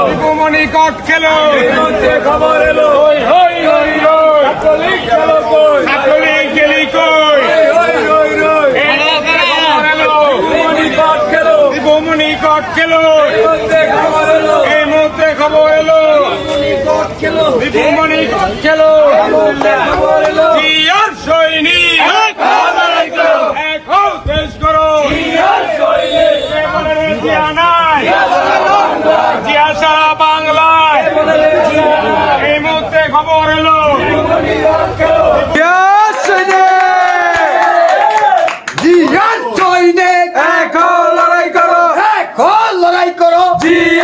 দীপুমণি কট খেলো খবর এলো ছাত্রলীগ গেলি কই দীপুমণি কট খেলো এই মুহূর্তে খবর এলো দীপুমণি কট খেলো জিয়ার সৈনিক এক হও দেশ করো জিয়া নাই জিয়া সারা বাংলায় এই মুহূর্তে খবর এলো